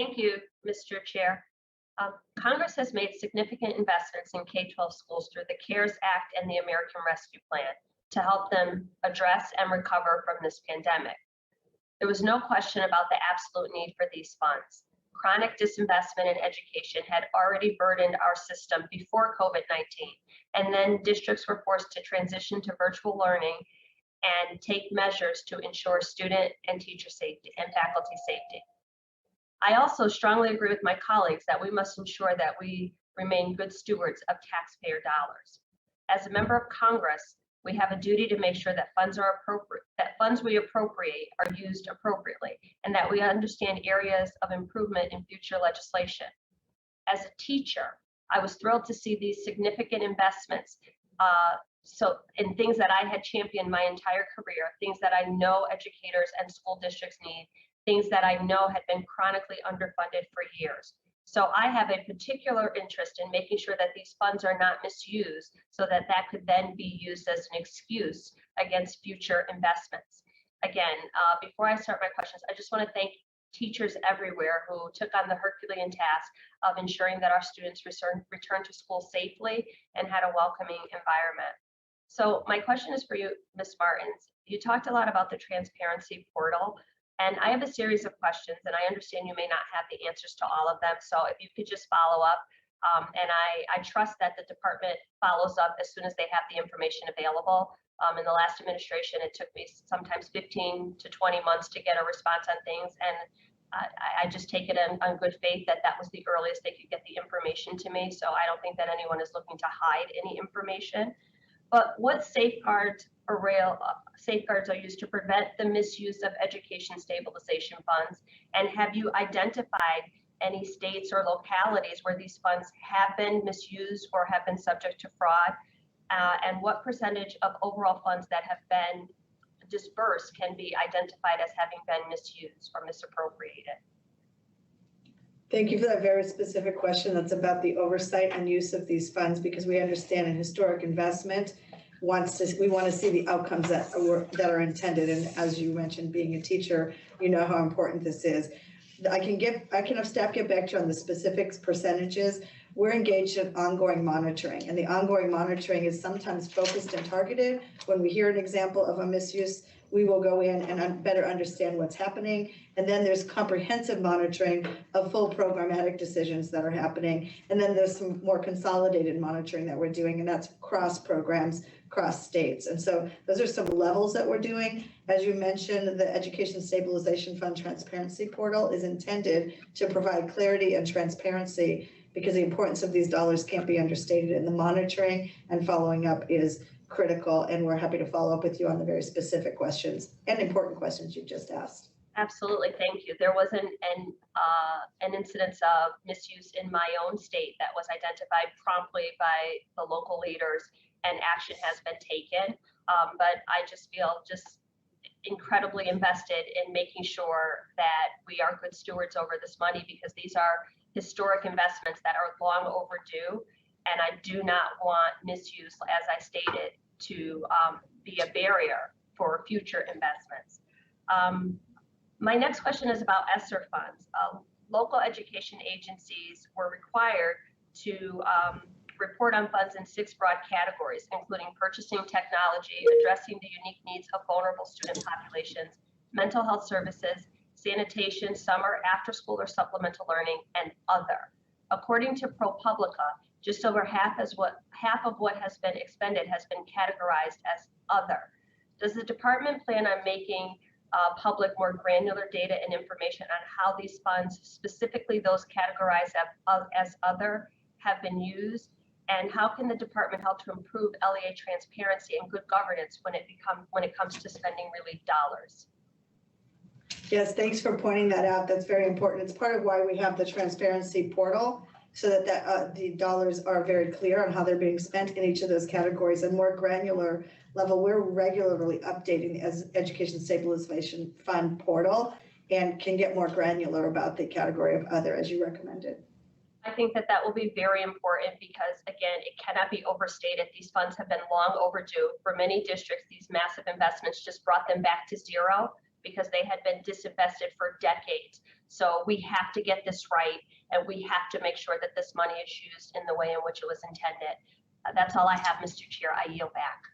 Thank you, Mr. Chair. Congress has made significant investments in K-12 schools through the CARES Act and the American Rescue Plan to help them address and recover from this pandemic. There was no question about the absolute need for these funds. Chronic disinvestment in education had already burdened our system before COVID-19, and then districts were forced to transition to virtual learning and take measures to ensure student and teacher safety and faculty safety. I also strongly agree with my colleagues that we must ensure that we remain good stewards of taxpayer dollars. As a member of Congress, we have a duty to make sure that funds we appropriate are used appropriately, and that we understand areas of improvement in future legislation. As a teacher, I was thrilled to see these significant investments in things that I had championed my entire career, things that I know educators and school districts need, things that I know had been chronically underfunded for years. So I have a particular interest in making sure that these funds are not misused so that that could then be used as an excuse against future investments. Again, before I start my questions, I just want to thank teachers everywhere who took on the Herculean task of ensuring that our students return to school safely and had a welcoming environment. So my question is for you, Ms. Martins. You talked a lot about the transparency portal. And I have a series of questions, and I understand you may not have the answers to all of them. So if you could just follow up, and I trust that the department follows up as soon as they have the information available. In the last administration, it took me sometimes 15 to 20 months to get a response on things. And I just take it on good faith that that was the earliest they could get the information to me. So I don't think that anyone is looking to hide any information. But what safeguards are used to prevent the misuse of education stabilization funds? And have you identified any states or localities where these funds have been misused or have been subject to fraud? And what percentage of overall funds that have been dispersed can be identified as having been misused or misappropriated? Thank you for that very specific question. That's about the oversight and use of these funds, because we understand an historic investment we want to see the outcomes that are intended. And as you mentioned, being a teacher, you know how important this is. I can have staff get back to you on the specifics percentages. We're engaged in ongoing monitoring, and the ongoing monitoring is sometimes focused and targeted. When we hear an example of a misuse, we will go in and better understand what's happening. And then there's comprehensive monitoring of full programmatic decisions that are happening. And then there's some more consolidated monitoring that we're doing, and that's cross programs, cross states. And so those are some levels that we're doing. As you mentioned, the Education Stabilization Fund Transparency Portal is intended to provide clarity and transparency, because the importance of these dollars can't be understated, and the monitoring and following up is critical. And we're happy to follow up with you on the very specific questions and important questions you just asked. Absolutely, thank you. There was an incidence of misuse in my own state that was identified promptly by the local leaders, and action has been taken. But I just feel incredibly invested in making sure that we are good stewards over this money, because these are historic investments that are long overdue. And I do not want misuse, as I stated, to be a barrier for future investments. My next question is about ESSER funds. Local education agencies were required to report on funds in 6 broad categories, including purchasing technology, addressing the unique needs of vulnerable student populations, mental health services, sanitation, summer, after school or supplemental learning, and other. According to ProPublica, just over half of what has been expended has been categorized as other. Does the department plan on making public more granular data and information on how these funds, specifically those categorized as other, have been used? And how can the department help to improve LEA transparency and good governance when it comes to spending relief dollars? Yes, thanks for pointing that out. That's very important. It's part of why we have the transparency portal, so that the dollars are very clear on how they're being spent in each of those categories. And more granular level, we're regularly updating the Education Stabilization Fund portal and can get more granular about the category of other, as you recommended. I think that will be very important, because again, it cannot be overstated. These funds have been long overdue. For many districts, these massive investments just brought them back to zero, because they had been disinvested for decades. So we have to get this right, and we have to make sure that this money is used in the way in which it was intended. That's all I have, Mr. Chair. I yield back.